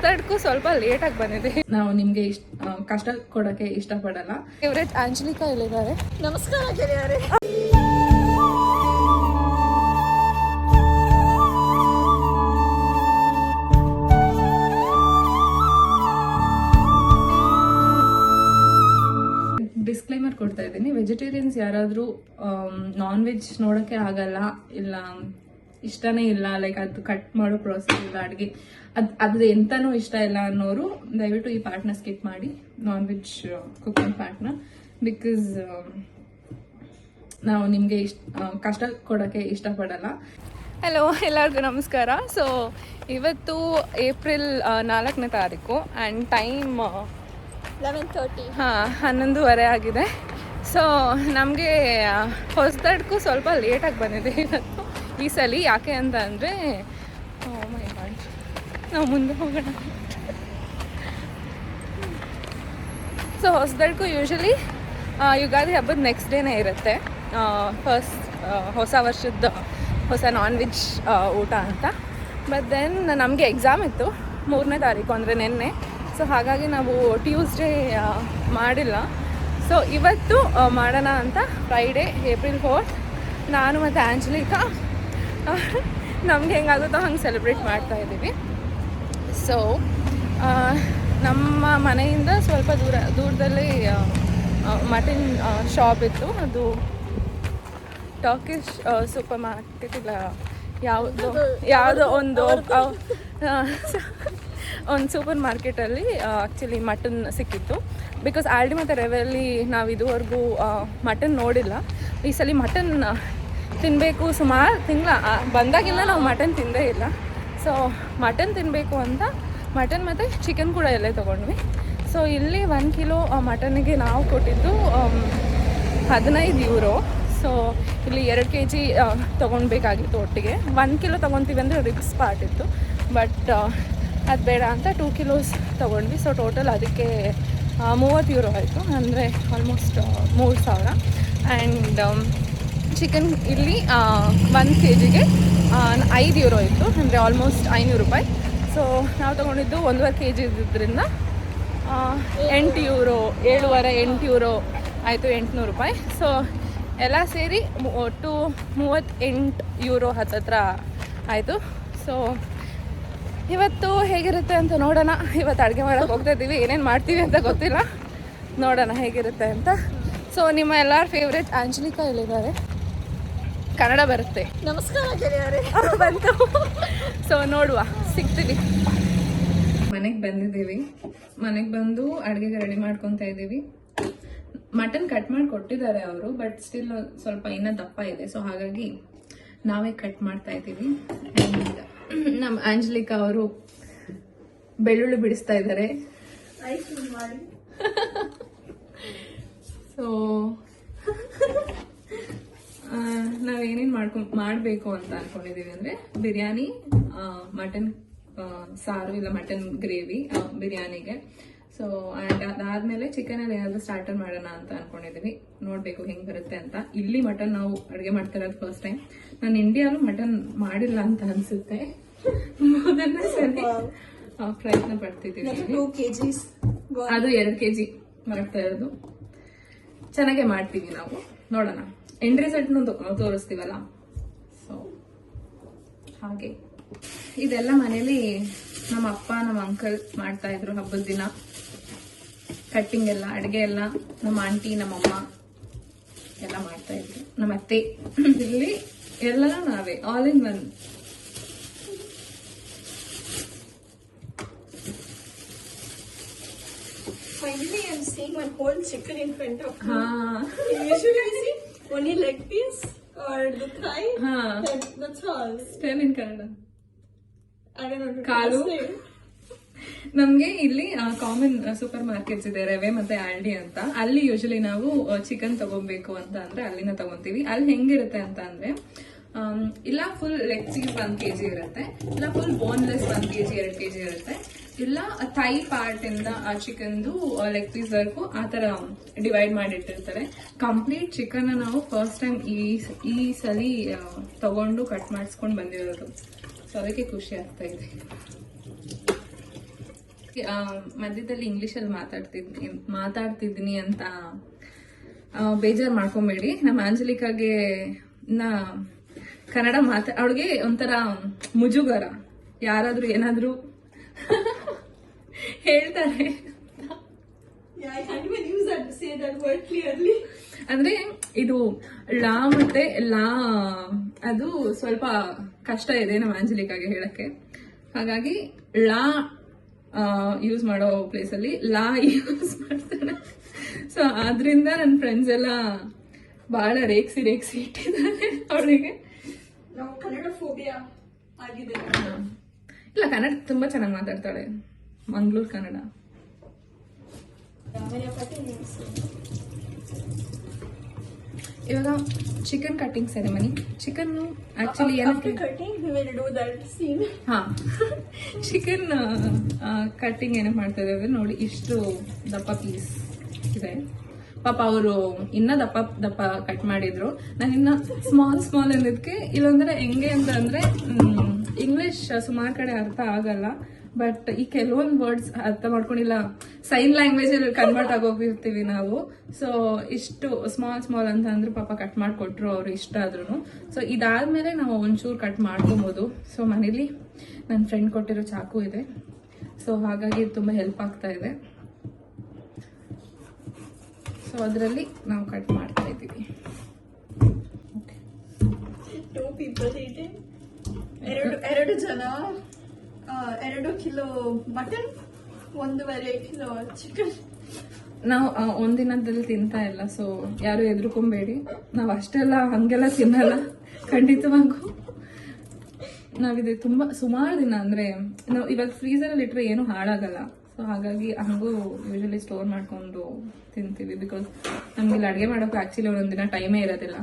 ಹೊಸದಕ್ಕೂ ಸ್ವಲ್ಪ ಲೇಟಾಗಿ ಬಂದಿದೆ. ನಾವು ನಿಮಗೆ ಕಷ್ಟ ಕೊಡೋಕ್ಕೆ ಇಷ್ಟಪಡಲ್ಲ. ಫೇವ್ರೇಟ್ ಆಂಜಲಿಕಾ ಇಲ್ಲಿದ್ದಾರೆ. ನಮಸ್ಕಾರ ಗೆಳೆಯರೇ. ಡಿಸ್ಕ್ಲೈಮರ್ ಕೊಡ್ತಾ ಇದ್ದೀನಿ, ವೆಜಿಟೇರಿಯನ್ಸ್ ಯಾರಾದರೂ ನಾನ್ ವೆಜ್ ನೋಡೋಕ್ಕೆ ಆಗಲ್ಲ, ಇಲ್ಲ ಇಷ್ಟನೇ ಇಲ್ಲ, ಲೈಕ್ ಅದು ಕಟ್ ಮಾಡೋ ಪ್ರೋಸೆಸ್ ಇಲ್ಲ, ಅಡುಗೆ ಅದು ಎಂತನೂ ಇಷ್ಟ ಇಲ್ಲ ಅನ್ನೋರು ದಯವಿಟ್ಟು ಈ ಪಾರ್ಟ್ನ ಸ್ಕಿಪ್ ಮಾಡಿ, ನಾನ್ ವೆಜ್ ಕುಕಿಂಗ್ ಪಾರ್ಟ್ನ. ಬಿಕಾಸ್ ನಾವು ನಿಮಗೆ ಕಷ್ಟ ಕೊಡೋಕ್ಕೆ ಇಷ್ಟಪಡಲ್ಲ. ಹಲೋ, ಎಲ್ಲರಿಗೂ ನಮಸ್ಕಾರ. ಸೊ ಇವತ್ತು ಏಪ್ರಿಲ್ 4ನೇ ತಾರೀಕು ಆ್ಯಂಡ್ ಟೈಮ್ 11:30. 11:30 ಆಗಿದೆ. ಸೊ ನಮಗೆ ಹೊಸದಕ್ಕೂ ಸ್ವಲ್ಪ ಲೇಟಾಗಿ ಬಂದಿದೆ ಇವತ್ತು ಈ ಸಲ. ಯಾಕೆ ಅಂತ ಅಂದರೆ ನಾವು ಮುಂದೆ ಹೋಗೋಣ. ಸೊ ಹೊಸದಕ್ಕೂ ಯೂಶಲಿ ಯುಗಾದಿ ಹಬ್ಬದ ನೆಕ್ಸ್ಟ್ ಡೇನೇ ಇರುತ್ತೆ, ಫಸ್ಟ್ ಹೊಸ ವರ್ಷದ ಹೊಸ ನಾನ್ ವೆಜ್ ಊಟ ಅಂತ. ಬಟ್ ದೆನ್ ನಮಗೆ ಎಕ್ಸಾಮ್ ಇತ್ತು 3ನೇ ತಾರೀಕು, ಅಂದರೆ ನಿನ್ನೆ. ಸೊ ಹಾಗಾಗಿ ನಾವು ಟ್ಯೂಸ್ಡೇ ಮಾಡಿಲ್ಲ. ಸೊ ಇವತ್ತು ಮಾಡೋಣ ಅಂತ ಫ್ರೈಡೇ ಏಪ್ರಿಲ್ 4 ನಾನು ಮತ್ತು ಆಂಜಲಿಕಾ ನಮ್ಗೆ ಹೆಂಗಾಗುತ್ತೋ ಹಂಗೆ ಸೆಲೆಬ್ರೇಟ್ ಮಾಡ್ತಾಯಿದ್ದೀವಿ. ಸೊ ನಮ್ಮ ಮನೆಯಿಂದ ಸ್ವಲ್ಪ ದೂರದಲ್ಲಿ ಮಟನ್ ಶಾಪ್ ಇತ್ತು. ಅದು ಟರ್ಕಿಶ್ ಸೂಪರ್ ಮಾರ್ಕೆಟ್ ಇಲ್ಲ ಯಾವುದೋ ಒಂದು ಸೂಪರ್ ಮಾರ್ಕೆಟಲ್ಲಿ ಆ್ಯಕ್ಚುಲಿ ಮಟನ್ ಸಿಕ್ಕಿತ್ತು. ಬಿಕಾಸ್ ಆಲ್ಡಿ ಮತ್ತು ರೆವೆಲ್ಲಿ ನಾವು ಇದುವರೆಗೂ ಮಟನ್ ನೋಡಿಲ್ಲ. ಈ ಸಲ ಮಟನ್ ತಿನ್ನಬೇಕು, ಸುಮಾರು ತಿಂಗಳ ಬಂದಾಗಿಲ್ಲ ನಾವು ಮಟನ್ ತಿಂದೇ ಇಲ್ಲ. ಸೊ ಮಟನ್ ತಿನ್ನಬೇಕು ಅಂತ ಮಟನ್ ಮತ್ತು ಚಿಕನ್ ಕೂಡ ಎಲ್ಲೇ ತೊಗೊಂಡ್ವಿ. ಸೊ ಇಲ್ಲಿ 1 ಕಿಲೋ ಮಟನ್ನಿಗೆ ನಾವು ಕೊಟ್ಟಿದ್ದು 15 ಯೂರೋ. ಸೊ ಇಲ್ಲಿ 2 kg ತೊಗೊಳ್ಬೇಕಾಗಿತ್ತು ಒಟ್ಟಿಗೆ. 1 ಕಿಲೋ ತೊಗೊತೀವಿ ಅಂದರೆ ರಿಬ್ಸ್ ಪಾರ್ಟ್ ಇತ್ತು, ಬಟ್ ಅದು ಬೇಡ ಅಂತ 2 kilos ತೊಗೊಂಡ್ವಿ. ಸೊ ಟೋಟಲ್ ಅದಕ್ಕೆ 30 ಯೂರೋ ಆಯಿತು, ಅಂದರೆ ಆಲ್ಮೋಸ್ಟ್ 3000. ಆ್ಯಂಡ್ ಚಿಕನ್ ಇಲ್ಲಿ 1 kgಗೆ 5 ಯೂರೋ ಇತ್ತು, ಅಂದರೆ ಆಲ್ಮೋಸ್ಟ್ 500 ರೂಪಾಯಿ. ಸೊ ನಾವು ತೊಗೊಂಡಿದ್ದು 1.5 kg ಇದ್ದಿದ್ದರಿಂದ 8 ಯೂರೋ, 7.5-8 ಯೂರೋ ಆಯಿತು, 800 ರೂಪಾಯಿ. ಸೊ ಎಲ್ಲ ಸೇರಿ ಒಟ್ಟು 38 ಯೂರೋ ಹತ್ತತ್ರ ಆಯಿತು. ಸೊ ಇವತ್ತು ಹೇಗಿರುತ್ತೆ ಅಂತ ನೋಡೋಣ. ಇವತ್ತು ಅಡುಗೆ ಮಾಡೋಕ್ಕೆ ಹೋಗ್ತಾ ಇದ್ದೀವಿ, ಏನೇನು ಮಾಡ್ತೀವಿ ಅಂತ ಗೊತ್ತಿಲ್ಲ, ನೋಡೋಣ ಹೇಗಿರುತ್ತೆ ಅಂತ. ಸೊ ನಿಮ್ಮ ಎಲ್ಲರ ಫೇವ್ರೇಟ್ ಆಂಜಲಿಕಾ ಇಲ್ಲಿದ್ದಾರೆ. ಕನ್ನಡ ಬರುತ್ತೆ. ನಮಸ್ಕಾರ ಗೆಳೆಯರೇ. ಬಂತು. ಸೊ ನೋಡುವ, ಸಿಗ್ತೀವಿ. ಮನೆಗೆ ಬಂದಿದ್ದೀವಿ. ಮನೆಗೆ ಬಂದು ಅಡುಗೆಗೆ ರೆಡಿ ಮಾಡ್ಕೊತಾ ಇದ್ದೀವಿ. ಮಟನ್ ಕಟ್ ಮಾಡಿ ಕೊಟ್ಟಿದ್ದಾರೆ ಅವರು, ಬಟ್ ಸ್ಟಿಲ್ ಸ್ವಲ್ಪ ಇನ್ನೂ ದಪ್ಪ ಇದೆ. ಸೊ ಹಾಗಾಗಿ ನಾವೇ ಕಟ್ ಮಾಡ್ತಾ ಇದ್ದೀವಿ. ಆ್ಯಂಡ್ ನಮ್ಮ ಆಂಜಲಿಕಾ ಅವರು ಬೆಳ್ಳುಳ್ಳಿ ಬಿಡಿಸ್ತಾ ಇದ್ದಾರೆ. ಸೊ ನಾವೇನೇನು ಮಾಡಬೇಕು ಅಂತ ಅನ್ಕೊಂಡಿದೀವಿ ಅಂದರೆ ಬಿರಿಯಾನಿ, ಮಟನ್ ಸಾರು ಇಲ್ಲ ಮಟನ್ ಗ್ರೇವಿ ಬಿರಿಯಾನಿಗೆ. ಸೊ ಆ್ಯಂಡ್ ಅದಾದಮೇಲೆ ಚಿಕನಲ್ಲಿ ಏನಾದರೂ ಸ್ಟಾರ್ಟರ್ ಮಾಡೋಣ ಅಂತ ಅನ್ಕೊಂಡಿದ್ದೀವಿ. ನೋಡಬೇಕು ಹೆಂಗೆ ಬರುತ್ತೆ ಅಂತ. ಇಲ್ಲಿ ಮಟನ್ ನಾವು ಅಡುಗೆ ಮಾಡ್ತಿರೋದು ಫಸ್ಟ್ ಟೈಮ್. ನಾನು ಇಂಡಿಯಾಲು ಮಟನ್ ಮಾಡಿಲ್ಲ ಅಂತ ಅನಿಸುತ್ತೆ, ಮೊದಲನೇ ಸರಿ ಪ್ರಯತ್ನ ಪಡ್ತಿದ್ದೀವಿ. ಅದು 2 kg ಮಾಡ್ತಾ ಇರೋದು. ಚೆನ್ನಾಗೇ ಮಾಡ್ತೀವಿ ನಾವು, ನೋಡೋಣ. ಎಂಡ್ ರಿಸಲ್ಟ್ನು ತೋರಿಸ್ತೀವಲ್ಲ. ಸೊ ಹಾಗೆ ಇದೆಲ್ಲ ಮನೇಲಿ ನಮ್ಮ ಅಪ್ಪ ನಮ್ಮ ಅಂಕಲ್ ಮಾಡ್ತಾ ಇದ್ರು ಹಬ್ಬದ ದಿನ. ಕಟ್ಟಿಂಗ್ ಎಲ್ಲ, ಅಡುಗೆ ಎಲ್ಲ ನಮ್ಮ ಆಂಟಿ ನಮ್ಮಮ್ಮ ಎಲ್ಲ ಮಾಡ್ತಾ ಇದ್ರು, ನಮ್ಮ ಅತ್ತೆ. ಇಲ್ಲಿ ಎಲ್ಲನೂ ನಾವೇ, all in one. Finally, I'm seeing one whole chicken in front of me. Usually I see only leg piece or the thigh. That's all. Tell in Kannada. I don't know. ಕಾಲು. ನಮ್ಗೆ ಇಲ್ಲಿ ಕಾಮನ್ ಸೂಪರ್ ಮಾರ್ಕೆಟ್ಸ್ ಇದೆ, ರೆವೆ ಮತ್ತೆ ಆಲ್ಡಿ ಅಂತ. ಅಲ್ಲಿ usually ನಾವು chicken ತಗೋಬೇಕು ಅಂತ ಅಂದ್ರೆ ಅಲ್ಲಿನ ತಗೊಂತೀವಿ. ಅಲ್ಲಿ ಹೆಂಗಿರುತ್ತೆ ಅಂತ ಅಂದ್ರೆ ಇಲ್ಲ ಫುಲ್ ಲೆಗ್ ಪೀಸ್ 1 kg ಇರುತ್ತೆ, ಇಲ್ಲ ಫುಲ್ ಬೋನ್ಲೆಸ್ 1 kg 2 kg ಇರುತ್ತೆ, ಇಲ್ಲ ಥೈ ಪಾರ್ಟ್ ಇಂದ ಆ ಚಿಕನ್ದು ಲೆಗ್ ಪೀಸ್ ವರ್ಗು ಆ ತರ ಡಿವೈಡ್ ಮಾಡಿಟ್ಟಿರ್ತಾರೆ. ಕಂಪ್ಲೀಟ್ ಚಿಕನ್ ನಾವು ಫಸ್ಟ್ ಟೈಮ್ ಈ ಸಲ ತಗೊಂಡು ಕಟ್ ಮಾಡಿಸ್ಕೊಂಡು ಬಂದಿರೋದು. ಸೊ ಅದಕ್ಕೆ ಖುಷಿ ಆಗ್ತಾ ಇದೆ. ಮಧ್ಯದಲ್ಲಿ ಇಂಗ್ಲಿಷಲ್ಲಿ ಮಾತಾಡ್ತಿದ್ದೀನಿ ಅಂತ ಬೇಜಾರು ಮಾಡ್ಕೊಂಬೇಡಿ. ನಮ್ಮ ಆಂಜಲಿಕಾಗೆ ಕನ್ನಡ ಅವಳಿಗೆ ಒಂಥರ ಮುಜುಗರ, ಯಾರಾದ್ರೂ ಏನಾದ್ರೂ ಹೇಳ್ತಾರೆ. Yeah, I can't even use that to say that word clearly. ಅಂದ್ರೆ ಇದು ಲಾ ಮತ್ತೆ ಲಾ ಅದು ಸ್ವಲ್ಪ ಕಷ್ಟ ಇದೆ ನಮ್ಮ ಆಂಜಲಿಕಾಗೆ ಹೇಳಕ್ಕೆ. ಹಾಗಾಗಿ ಲಾ ಯೂಸ್ ಮಾಡೋ ಪ್ಲೇಸ್ ಅಲ್ಲಿ ಲಾ ಯೂಸ್ ಮಾಡ್ತಾನೆ. ಸೊ ಆದ್ರಿಂದ ನನ್ನ ಫ್ರೆಂಡ್ಸ್ ಎಲ್ಲ ಬಹಳ ರೇಗ್ಸಿ ಇಟ್ಟಿದ್ದಾರೆ ಅವಳಿಗೆ. ನಾವು ಕನ್ನಡ ಫೋಬಿಯಾ ಆಗಿದೆ. ಇಲ್ಲ, ಕನ್ನಡ ತುಂಬಾ ಚೆನ್ನಾಗಿ ಮಾತಾಡ್ತಾಳೆ, ಮಂಗಳೂರು ಕನ್ನಡ. ಇವಾಗ chicken cutting ceremony. Chicken actually chicken cutting ಏನಕ್ಕೆ ಮಾಡ್ತಾ ಇದ್ದಾರೆ ನೋಡಿ, ಇಷ್ಟು ದಪ್ಪ ಪೀಸ್ ಇದೆ. ಪಾಪ ಅವರು ಇನ್ನ ದಪ್ಪ ಕಟ್ ಮಾಡಿದ್ರು. ನಾನು ಇನ್ನ ಸ್ಮಾಲ್ ಅಂದಿದ್ಕೆ ಇಲ್ಲೊಂದ್ರೆ ಹೆಂಗೆ ಅಂತ ಅಂದ್ರೆ ಇಂಗ್ಲಿಷ್ ಸುಮಾರು ಕಡೆ ಅರ್ಥ ಆಗಲ್ಲ. ಬಟ್ ಈ ಕೆಲವೊಂದು ವರ್ಡ್ಸ್ ಅರ್ಥ ಮಾಡ್ಕೊಂಡಿಲ್ಲ, ಸೈನ್ ಲ್ಯಾಂಗ್ವೇಜ್ ಅಲ್ಲಿ ಕನ್ವರ್ಟ್ ಆಗೋಗಿರ್ತೀವಿ ನಾವು. ಸೊ ಇಷ್ಟು ಸ್ಮಾಲ್ ಅಂತ ಅಂದ್ರೆ ಪಾಪ ಕಟ್ ಮಾಡಿಕೊಟ್ರು ಅವ್ರು ಇಷ್ಟ ಆದ್ರೂ. ಸೊ ಇದಾದ್ಮೇಲೆ ನಾವು ಒಂಚೂರು ಕಟ್ ಮಾಡ್ಕೊಬೋದು. ಸೊ ಮನೇಲಿ ನನ್ನ ಫ್ರೆಂಡ್ ಕೊಟ್ಟಿರೋ ಚಾಕು ಇದೆ. ಸೊ ಹಾಗಾಗಿ ತುಂಬಾ ಹೆಲ್ಪ್ ಆಗ್ತಾ ಇದೆ. ಸೊ ಅದರಲ್ಲಿ ನಾವು ಕಟ್ ಮಾಡ್ತಾ ಇದ್ದೀವಿ. ಎರಡು ಜನ 2 ಕಿಲೋ ಮಟನ್, 1.5 ಕಿಲೋ ಚಿಕನ್. ನಾವು ಒಂದಿನದಲ್ಲಿ ತಿಂತಾ ಇಲ್ಲ. ಸೊ ಯಾರು ಎದ್ರುಕೊಂಬೇಡಿ, ನಾವು ಅಷ್ಟೆಲ್ಲ ಹಂಗೆಲ್ಲ ತಿನ್ನಲ್ಲ ಖಂಡಿತವಾಗೂ. ನಾವಿದೆ ತುಂಬಾ ಸುಮಾರು ದಿನ, ಅಂದ್ರೆ ನಾವು ಇವಾಗ ಫ್ರೀಸರ್ ಅಲ್ಲಿ ಇಟ್ರೆ ಏನು ಹಾಳಾಗಲ್ಲ. ಸೊ ಹಾಗಾಗಿ ಹಂಗೂ ಯೂಶಲಿ ಸ್ಟೋರ್ ಮಾಡ್ಕೊಂಡು ತಿಂತೀವಿ. ಬಿಕಾಸ್ ನಮ್ಗೆ ಅಡ್ಗೆ ಮಾಡೋಕೆ ಆಕ್ಚುಲಿ ಒಂದೊಂದಿನ ಟೈಮೇ ಇರೋದಿಲ್ಲ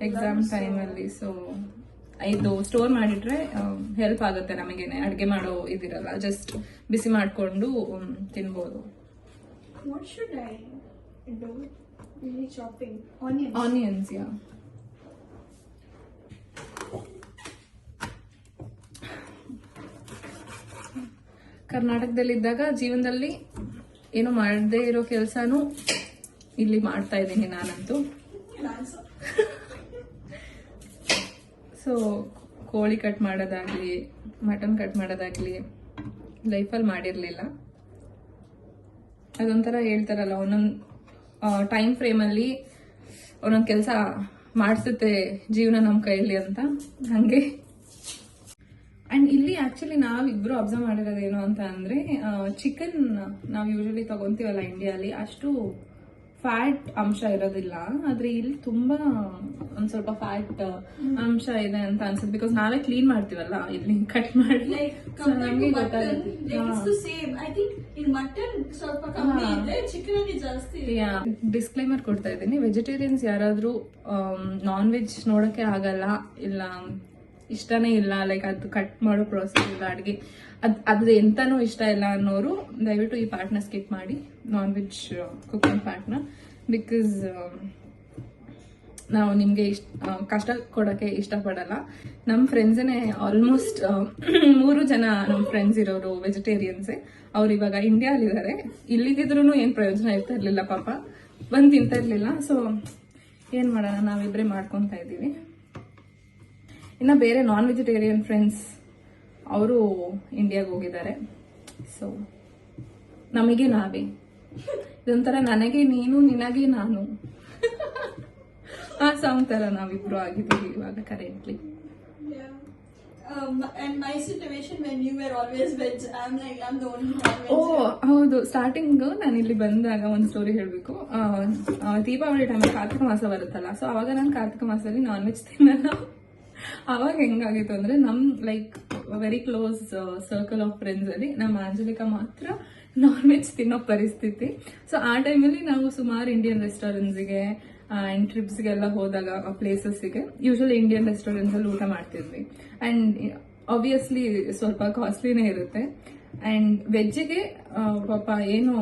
ಎಕ್ಸಾಮ್ ಟೈಮ್ ಅಲ್ಲಿ. ಸೊ ಇದು ಸ್ಟೋರ್ ಮಾಡಿಟ್ರೆ ಹೆಲ್ಪ್ ಆಗುತ್ತೆ ನಮಗೇನೆ, ಅಡ್ಗೆ ಮಾಡೋ ಇದಿರಲ್ಲ, ಜಸ್ಟ್ ಬಿಸಿ ಮಾಡ್ಕೊಂಡು ತಿನ್ಬೋದು. ಆನಿಯನ್ಸ್ ಯಾ ಕರ್ನಾಟಕದಲ್ಲಿದ್ದಾಗ ಜೀವನದಲ್ಲಿ ಏನು ಮಾಡದೇ ಇರೋ ಕೆಲಸನೂ ಇಲ್ಲಿ ಮಾಡ್ತಾ ಇದ್ದೀನಿ ನಾನಂತೂ. ಸೊ ಕೋಳಿ ಕಟ್ ಮಾಡೋದಾಗ್ಲಿ, ಮಟನ್ ಕಟ್ ಮಾಡೋದಾಗ್ಲಿ ಲೈಫಲ್ಲಿ ಮಾಡಿರ್ಲಿಲ್ಲ. ಅದೊಂಥರ ಹೇಳ್ತಾರಲ್ಲ, ಒಂದೊಂದು ಟೈಮ್ ಫ್ರೇಮಲ್ಲಿ ಒಂದೊಂದು ಕೆಲಸ ಮಾಡಿಸುತ್ತೆ ಜೀವನ ನಮ್ಮ ಕೈಯಲ್ಲಿ ಅಂತ, ಹಂಗೆ. ಅಂಡ್ ಇಲ್ಲಿ ಆಕ್ಚುಲಿ ನಾವಿಬ್ರು ಅಬ್ಸರ್ವ್ ಮಾಡಿರೋದೇನು ಅಂತ ಅಂದ್ರೆ, ಚಿಕನ್ ನಾವು ಯೂಶಲಿ ತಗೊಂತೀವಲ್ಲ ಇಂಡಿಯಾಲಿ, ಅಷ್ಟು ಫ್ಯಾಟ್ ಅಂಶ ಇರೋದಿಲ್ಲ. ಆದ್ರೆ ಇಲ್ಲಿ ತುಂಬಾ ಒಂದ್ ಸ್ವಲ್ಪ ಫ್ಯಾಟ್ ಅಂಶ ಇದೆ ಅಂತ ಅನ್ಸುತ್ತೆ. ಬಿಕಾಸ್ ನಾವೇ ಕ್ಲೀನ್ ಮಾಡ್ತೀವಲ್ಲ ಇಲ್ಲಿ ಕಟ್ ಮಾಡಿ, ನಮ್ಗೆ ಗೊತ್ತಾಗುತ್ತೆ. ಡಿಸ್ಕ್ಲೈಮರ್ ಕೊಡ್ತಾ ಇದ್ದೀನಿ, ವೆಜಿಟೇರಿಯನ್ಸ್ ಯಾರಾದ್ರೂ ನಾನ್ ವೆಜ್ ನೋಡಕ್ಕೆ ಆಗಲ್ಲ, ಇಲ್ಲ ಇಷ್ಟನೇ ಇಲ್ಲ, ಲೈಕ್ ಅದು ಕಟ್ ಮಾಡೋ ಪ್ರೊಸೆಸ್ ಇಲ್ಲ, ಅಡ್ಗೆ ಅದ್ರ ಎಂತಾನೂ ಇಷ್ಟ ಇಲ್ಲ ಅನ್ನೋರು ದಯವಿಟ್ಟು ಈ ಪಾರ್ಟ್ನ ಸ್ಕಿಪ್ ಮಾಡಿ, ನಾನ್ ವೆಜ್ ಕುಕಿಂಗ್ ಪಾರ್ಟ್ನ. ಬಿಕಾಸ್ ನಾವು ನಿಮ್ಗೆ ಕಷ್ಟ ಕೊಡೋಕ್ಕೆ ಇಷ್ಟಪಡಲ್ಲ. ನಮ್ಮ ಫ್ರೆಂಡ್ಸೇ ಆಲ್ಮೋಸ್ಟ್ 3 ಜನ ನಮ್ಮ ಫ್ರೆಂಡ್ಸ್ ಇರೋರು ವೆಜಿಟೇರಿಯನ್ಸೇ. ಅವ್ರು ಇವಾಗ ಇಂಡಿಯಾಲಿದ್ದಾರೆ. ಇಲ್ಲಿಗಿದ್ರು ಏನು ಪ್ರಯೋಜನ ಇರ್ತಾ ಇರ್ಲಿಲ್ಲ, ಪಾಪ ಬಂದು ತಿಂತಾ ಇರ್ಲಿಲ್ಲ. ಸೊ ಏನ್ ಮಾಡೋಣ, ನಾವಿಬ್ರೇ ಮಾಡ್ಕೊತಾ ಇದ್ದೀವಿ. ಇನ್ನು ಬೇರೆ ನಾನ್ ವೆಜಿಟೇರಿಯನ್ ಫ್ರೆಂಡ್ಸ್ ಅವರು ಇಂಡಿಯಾಗೆ ಹೋಗಿದ್ದಾರೆ. ಸೊ ನಮಗೆ ನಾವೇ, ಇದೊಂಥರ ನನಗೆ ನೀನು ನಿನಗೆ ನಾನು ಆ ಸಾಂಗ್ ತರ ನಾವಿಬ್ರು ಆಗಿದ್ದೀವಿ ಇವಾಗ currently. And my situation when you were always veg, I'm the only non-veg. ಹೌದು, ಸ್ಟಾರ್ಟಿಂಗ್ ನಾನು ಇಲ್ಲಿ ಬಂದಾಗ ಒಂದು ಸ್ಟೋರಿ ಹೇಳ್ಬೇಕು. ದೀಪಾವಳಿ ಟೈಮಲ್ಲಿ ಕಾರ್ತಿಕ ಮಾಸ ಬರುತ್ತಲ್ಲ, ಸೊ ಅವಾಗ ನಾನು ಕಾರ್ತಿಕ ಮಾಸದಲ್ಲಿ ನಾನ್ ವೆಜ್ ತಿನ್ನಲ್ಲ. ಅವಾಗ ಹೆಂಗಾಗಿತ್ತು ಅಂದ್ರೆ, ನಮ್ like very close circle of friends ಅಲ್ಲಿ ನಮ್ಮ ಆಂಜಲಿಕಾ ಮಾತ್ರ ನಾನ್ ವೆಜ್ ತಿನ್ನೋ ಪರಿಸ್ಥಿತಿ. ಸೊ ಆ ಟೈಮಲ್ಲಿ ನಾವು ಸುಮಾರು ಇಂಡಿಯನ್ ರೆಸ್ಟೋರೆಂಟ್ಸ್ಗೆ ಅಂಡ್ ಟ್ರಿಪ್ಸ್ಗೆಲ್ಲ ಹೋದಾಗ ಪ್ಲೇಸಸ್ಗೆ ಯೂಶಲಿ ಇಂಡಿಯನ್ ರೆಸ್ಟೋರೆಂಟ್ಸ್ ಅಲ್ಲಿ ಊಟ ಮಾಡ್ತಿದ್ವಿ. ಅಂಡ್ ಆಬ್ವಿಯಸ್ಲಿ ಸ್ವಲ್ಪ ಕಾಸ್ಟ್ಲಿನೇ ಇರುತ್ತೆ. ಅಂಡ್ ವೆಜ್ಜಿಗೆ ಪಾಪ ಏನು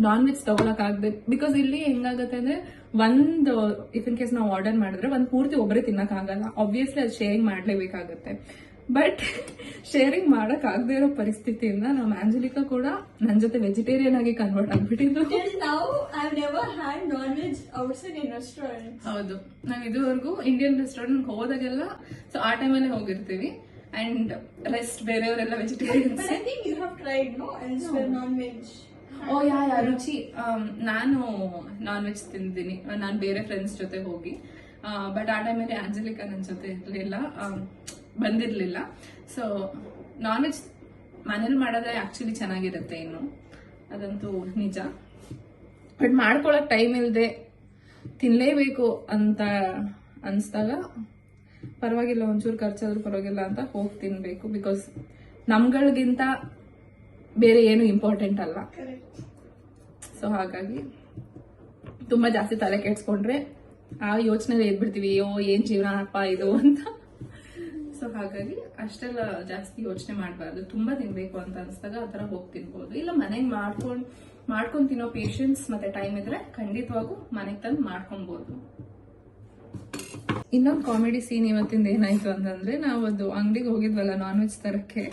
ನಾನ್ ವೆಜ್ ತಗೊಳಕ್ ಆಗದೆ, ಬಿಕಾಸ್ ಇಲ್ಲಿ ಹೆಂಗಾಗತ್ತೆ ಅಂದ್ರೆ, ಒಂದು ಇಫ್ ಇನ್ ಕೇಸ್ ನಾವು ಆರ್ಡರ್ ಮಾಡಿದ್ರೆ ಒಂದು ಪೂರ್ತಿ ಒಬ್ಬರೇ ತಿನ್ನಕ್ ಆಗಲ್ಲ. ಆಬ್ವಿಯಸ್ಲಿ ಅದು ಶೇರಿಂಗ್ ಮಾಡ್ಲೇಬೇಕಾಗತ್ತೆ. ಬಟ್ ಶೇರಿಂಗ್ ಮಾಡೋಕ್ಕಾಗದೇ ಇರೋ ಪರಿಸ್ಥಿತಿಯಿಂದ ನಮ್ಮ ಆಂಜಲಿಕಾ ಕೂಡ ನನ್ನ ಜೊತೆ ವೆಜಿಟೇರಿಯನ್ ಆಗಿ convert ಆಗ್ಬಿಟ್ಟಿದ್ರು. Till now, I've never had non-veg outside in restaurants. ಹೌದು, ನಾವು ಇದುವರೆಗೂ ಇಂಡಿಯನ್ ರೆಸ್ಟೋರೆಂಟ್ ಹೋದಾಗೆಲ್ಲ ಸೊ ಆ ಟೈಮಲ್ಲೇ ಹೋಗಿರ್ತೀವಿ ಅಂಡ್ ರೆಸ್ಟ್ ಬೇರೆಯವರೆಲ್ಲ vegetarians. But I think you have tried, no? Elsewhere non-veg. ಓ ಯಾ ರುಚಿ. ನಾನು ನಾನ್ ವೆಜ್ ತಿಂದಿದ್ದೀನಿ ನಾನು ಬೇರೆ ಫ್ರೆಂಡ್ಸ್ ಜೊತೆ ಹೋಗಿ. ಬಟ್ ಆ ಟೈಮಲ್ಲಿ ಆಂಜಲಿಕಾ ನನ್ನ ಜೊತೆ ಇರಲಿಲ್ಲ, ಬಂದಿರಲಿಲ್ಲ. ಸೊ ನಾನ್ ವೆಜ್ ಮನೇಲಿ ಮಾಡೋದೇ ಆ್ಯಕ್ಚುಲಿ ಚೆನ್ನಾಗಿರುತ್ತೆ, ಇನ್ನು ಅದಂತೂ ನಿಜ. ಬಟ್ ಮಾಡ್ಕೊಳಕ್ ಟೈಮ್ ಇಲ್ಲದೆ ತಿನ್ನಲೇಬೇಕು ಅಂತ ಅನಿಸ್ದಾಗ ಪರವಾಗಿಲ್ಲ, ಒಂಚೂರು ಖರ್ಚಾದ್ರೂ ಪರವಾಗಿಲ್ಲ ಅಂತ ಹೋಗಿ ತಿನ್ನಬೇಕು. ಬಿಕಾಸ್ ನಮ್ಗಳಿಗಿಂತ ಬೇರೆ ಏನು ಇಂಪಾರ್ಟೆಂಟ್ ಅಲ್ಲ. ಸೊ ಹಾಗಾಗಿ ತುಂಬ ಜಾಸ್ತಿ ತಲೆ ಕೆಡ್ಸ್ಕೊಂಡ್ರೆ ಆ ಯೋಚನೆ ಇದ್ಬಿಡ್ತೀವಿ, ಅಯ್ಯೋ ಏನ್ ಜೀವನಪ್ಪ ಇದು ಅಂತ. ಸೊ ಹಾಗಾಗಿ ಅಷ್ಟೆಲ್ಲ ಜಾಸ್ತಿ ಯೋಚನೆ ಮಾಡಬಾರ್ದು. ತುಂಬಾ ತಿನ್ಬೇಕು ಅಂತ ಅನಿಸ್ದಾಗ ಆ ಥರ ಹೋಗಿ ತಿನ್ಬೋದು. ಇಲ್ಲ ಮನೆಗೆ ಮಾಡ್ಕೊಂಡು ತಿನ್ನೋ ಪೇಷನ್ಸ್ ಮತ್ತೆ ಟೈಮ್ ಇದ್ರೆ ಖಂಡಿತವಾಗೂ ಮನೆಗೆ ತಂದು ಮಾಡ್ಕೊಬಹುದು. ಇನ್ನೊಂದು ಕಾಮಿಡಿ ಸೀನ್ ಇವತ್ತಿಂದ ಏನಾಯ್ತು ಅಂತಂದ್ರೆ, ನಾವೊಂದು ಅಂಗಡಿಗೆ ಹೋಗಿದ್ವಲ್ಲ ನಾನ್ ವೆಜ್ ತರಕ್ಕೆ.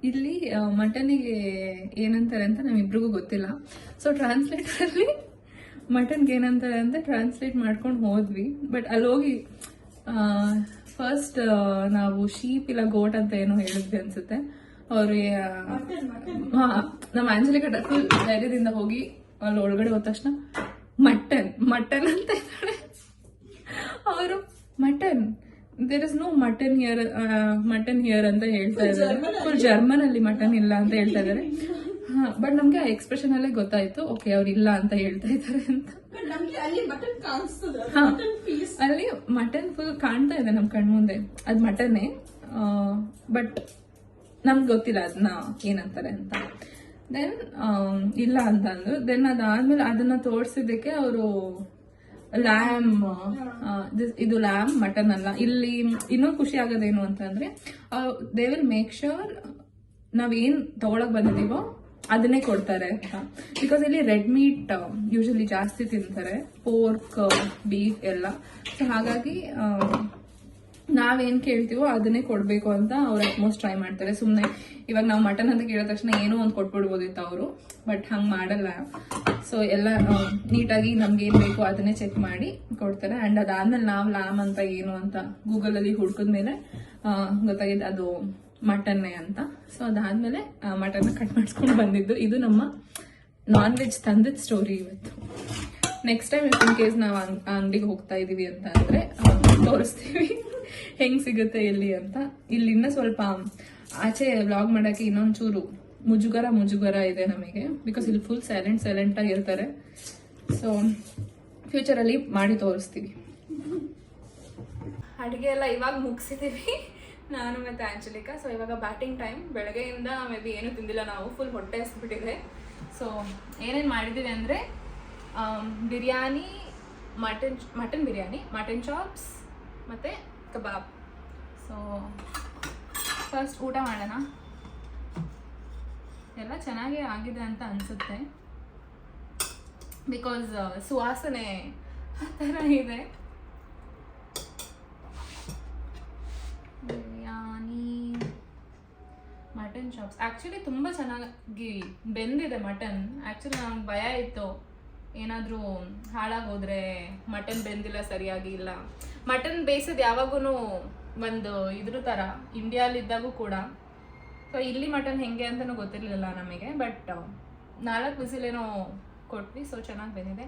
ಇಲ್ಲಿ ಮಟನಿಗೆ ಏನಂತಾರೆ ಅಂತ ನಮ್ಮಿಬ್ರಿಗೂ ಗೊತ್ತಿಲ್ಲ. ಸೊ ಟ್ರಾನ್ಸ್ಲೇಟರ್ ಅಲ್ಲಿ ಮಟನ್ಗೆ ಏನಂತಾರೆ ಅಂತ ಟ್ರಾನ್ಸ್ಲೇಟ್ ಮಾಡ್ಕೊಂಡು ಹೋದ್ವಿ. ಬಟ್ ಅಲ್ಲಿ ಹೋಗಿ ಫಸ್ಟ್ ನಾವು ಶೀಪ್ ಇಲ್ಲ ಗೋಟ್ ಅಂತ ಏನೋ ಹೇಳಿದ್ವಿ ಅನ್ಸುತ್ತೆ. ಅವ್ರಿಗೆ ನಮ್ಮ ಆಂಜಲಿಕಾ ಫುಲ್ ಧೈರ್ಯದಿಂದ ಹೋಗಿ ಅಲ್ಲಿ ಒಳಗಡೆ ಹೋದ ತಕ್ಷಣ ಮಟನ್ ಅಂತ ಇದ್ದಾರೆ. ಅವರು mutton, there is no mutton here ಅಂತ ಹೇಳ್ತಾ ಇದ್ದಾರೆ. ಫುಲ್ ಜರ್ಮನ್ ಅಲ್ಲಿ ಮಟನ್ ಇಲ್ಲ ಅಂತ ಹೇಳ್ತಾ ಇದ್ದಾರೆ. ಬಟ್ ನಮ್ಗೆ ಆ ಎಕ್ಸ್ಪ್ರೆಷನ್ ಅಲ್ಲೇ ಗೊತ್ತಾಯ್ತು, ಓಕೆ ಅವ್ರು ಇಲ್ಲ ಅಂತ ಹೇಳ್ತಾ ಇದ್ದಾರೆ ಅಂತ. ಅಲ್ಲಿ ಮಟನ್ ಫುಲ್ ಕಾಣ್ತಾ ಇದೆ ನಮ್ ಕಣ್ಮುಂದೆ, ಅದ್ ಮಟನ್ನೇ. ಬಟ್ ನಮ್ಗೆ ಗೊತ್ತಿಲ್ಲ ಅದನ್ನ ಏನಂತಾರೆ ಅಂತ. ದೆನ್ ಇಲ್ಲ ಅಂತ ಅಂದ್ರು. ದೆನ್ ಅದಾದ್ಮೇಲೆ ಅದನ್ನ ತೋರ್ಸಿದ್ದಕ್ಕೆ ಅವರು ಲ್ಯಾಮ್, ಇದು ಲ್ಯಾಮ್ ಮಟನ್ ಅಲ್ಲ. ಇಲ್ಲಿ ಇನ್ನೊಂದು ಖುಷಿ ಆಗೋದೇನು ಅಂತಂದ್ರೆ, ದೇ ವಿಲ್ ಮೇಕ್ ಶ್ಯೂರ್ ನಾವೇನ್ ತಗೊಳಕ್ ಬಂದಿದೀವೋ ಅದನ್ನೇ ಕೊಡ್ತಾರೆ ಅಂತ. ಬಿಕಾಸ್ ಇಲ್ಲಿ ರೆಡ್ ಮೀಟ್ ಯೂಶಲಿ ಜಾಸ್ತಿ ತಿಂತಾರೆ, ಪೋರ್ಕ್, ಬೀಫ್ ಎಲ್ಲ. ಸೊ ಹಾಗಾಗಿ ನಾವೇನ್ ಕೇಳ್ತೀವೋ ಅದನ್ನೇ ಕೊಡ್ಬೇಕು ಅಂತ ಅವ್ರು ಅಟ್ಮೋಸ್ಟ್ ಟ್ರೈ ಮಾಡ್ತಾರೆ. ಸುಮ್ನೆ ಇವಾಗ ನಾವು ಮಟನ್ ಅಂತ ಕೇಳಿದ ತಕ್ಷಣ ಏನೋ ಒಂದು ಕೊಟ್ಬಿಡ್ಬೋದಿತ್ತು ಅವರು, ಬಟ್ ಹಂಗ್ ಮಾಡಲ್ಲ. ಸೊ ಎಲ್ಲ ನೀಟಾಗಿ ನಮ್ಗೆ ಏನ್ ಬೇಕು ಅದನ್ನೇ ಚೆಕ್ ಮಾಡಿ ಕೊಡ್ತಾರೆ. ಅಂಡ್ ಅದಾದ್ಮೇಲೆ ನಾವು ಲ್ಯಾಮ್ ಅಂತ ಏನು ಅಂತ ಗೂಗಲ್ ಅಲ್ಲಿ ಹುಡ್ಕದ್ಮೇಲೆ ಗೊತ್ತಾಗಿದ್ದು ಅದು ಮಟನ್ನೇ ಅಂತ. ಸೊ ಅದಾದ್ಮೇಲೆ ಮಟನ್ ಕಟ್ ಮಾಡಿಸ್ಕೊಂಡು ಬಂದಿದ್ದು. ಇದು ನಮ್ಮ ನಾನ್ ವೆಜ್ ತಂದಿದ್ ಸ್ಟೋರಿ ಇವತ್ತು. ನೆಕ್ಸ್ಟ್ ಟೈಮ್ ಇನ್ ಕೇಸ್ ನಾವು ಅಂಗಡಿಗೆ ಹೋಗ್ತಾ ಇದೀವಿ ಅಂತ ಅಂದ್ರೆ ತೋರಿಸ್ತೀವಿ ಹೆಂಗ್ ಸಿಗುತ್ತೆ ಎಲ್ಲಿ ಅಂತ. ಇಲ್ಲಿ ಇನ್ನ ಸ್ವಲ್ಪ ಆಚೆ ವ್ಲಾಗ್ ಮಾಡಕ್ಕೆ ಇನ್ನೊಂಚೂರು ಮುಜುಗರ ಇದೆ ನಮಗೆ. ಬಿಕಾಸ್ ಇಲ್ಲಿ ಫುಲ್ ಸೈಲೆಂಟ್ ಆಗಿರ್ತಾರೆ. ಸೊ ಫ್ಯೂಚರ್ ಅಲ್ಲಿ ಮಾಡಿ ತೋರಿಸ್ತೀವಿ. ಅಡುಗೆ ಎಲ್ಲ ಇವಾಗ ಮುಗಿಸಿದೀವಿ ನಾನು ಮತ್ತೆ ಆಂಜಲಿಕಾ. ಸೊ ಇವಾಗ ಬ್ಯಾಟಿಂಗ್ ಟೈಮ್. ಬೆಳಗ್ಗೆಯಿಂದ ಮೇ ಬಿ ಏನು ತಿಂದಿಲ್ಲ ನಾವು, ಫುಲ್ ಹೊಟ್ಟೆ ಹಸ್ಬಿಟ್ಟಿದೆ. ಸೊ ಏನೇನು ಮಾಡಿದ್ದೀವಿ ಅಂದರೆ biryani, mutton biryani, mutton chops ಮತ್ತು ಕಬಾಬ್. ಸೊ ಫಸ್ಟ್ ಊಟ ಮಾಡೋಣ. ಎಲ್ಲ ಚೆನ್ನಾಗೇ ಆಗಿದೆ ಅಂತ ಅನಿಸುತ್ತೆ, ಬಿಕಾಸ್ ಸುವಾಸನೆ ಆ ಥರ ಇದೆ. ಬಿರಿಯಾನಿ, ಮಟನ್ ಚಾಪ್ಸ್ ಆ್ಯಕ್ಚುಲಿ ತುಂಬ ಚೆನ್ನಾಗಿ ಬೆಂದಿದೆ ಮಟನ್. ಆ್ಯಕ್ಚುಲಿ ನನಗೆ ಭಯ ಇತ್ತು, ಏನಾದರೂ ಹಾಳಾಗೋದ್ರೆ, ಮಟನ್ ಬೆಂದಿಲ್ಲ ಸರಿಯಾಗಿ ಇಲ್ಲ. ಮಟನ್ ಬೇಯಿಸೋದು ಯಾವಾಗೂ ಒಂದು ಇದ್ರ ಥರ ಇಂಡಿಯಾಲಿದ್ದಾಗೂ ಕೂಡ. ಸೊ ಇಲ್ಲಿ ಮಟನ್ ಹೆಂಗೆ ಅಂತಲೂ ಗೊತ್ತಿರಲಿಲ್ಲ ನಮಗೆ. ಬಟ್ 4 ವಿಸಿಲೇನೋ ಕೊಟ್ವಿ. ಸೊ ಚೆನ್ನಾಗಿ ಬೆಂದಿದೆ.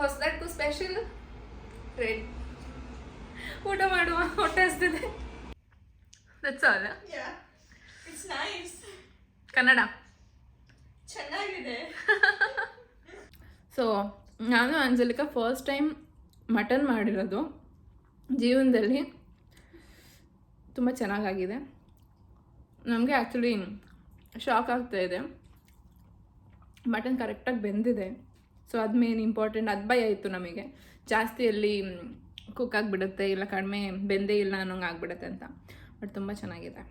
ಹೊಸದಕ್ಕೂ ಸ್ಪೆಷಲ್ ರೆಡ್. ಊಟ ಮಾಡುವ, ಹೊಟ್ಟೆ ಹಸ್ತಿದೆ. That's all. Yeah, it's nice. Kannada ಚೆನ್ನಾಗಿದೆ. ಸೊ ನಾನು ಆಂಜಲಿಕಾ ಫಸ್ಟ್ ಟೈಮ್ ಮಟನ್ ಮಾಡಿರೋದು ಜೀವನದಲ್ಲಿ. ತುಂಬ ಚೆನ್ನಾಗಾಗಿದೆ. ನಮಗೆ ಆ್ಯಕ್ಚುಲಿ ಶಾಕ್ ಆಗ್ತಾ ಇದೆ, ಮಟನ್ ಕರೆಕ್ಟಾಗಿ ಬೆಂದಿದೆ. ಸೊ ಅದು ಮೇನ್ ಇಂಪಾರ್ಟೆಂಟ್. ಅದು ಭಯ ಇತ್ತು ನಮಗೆ, ಜಾಸ್ತಿ ಅಲ್ಲಿ ಕುಕ್ ಆಗಿಬಿಡುತ್ತೆ, ಇಲ್ಲ ಕಡಿಮೆ ಬೆಂದೇ ಇಲ್ಲ ಅನ್ನೋಂಗೆ ಆಗಿಬಿಡುತ್ತೆ ಅಂತ. ಬಟ್ ತುಂಬ ಚೆನ್ನಾಗಿದೆ.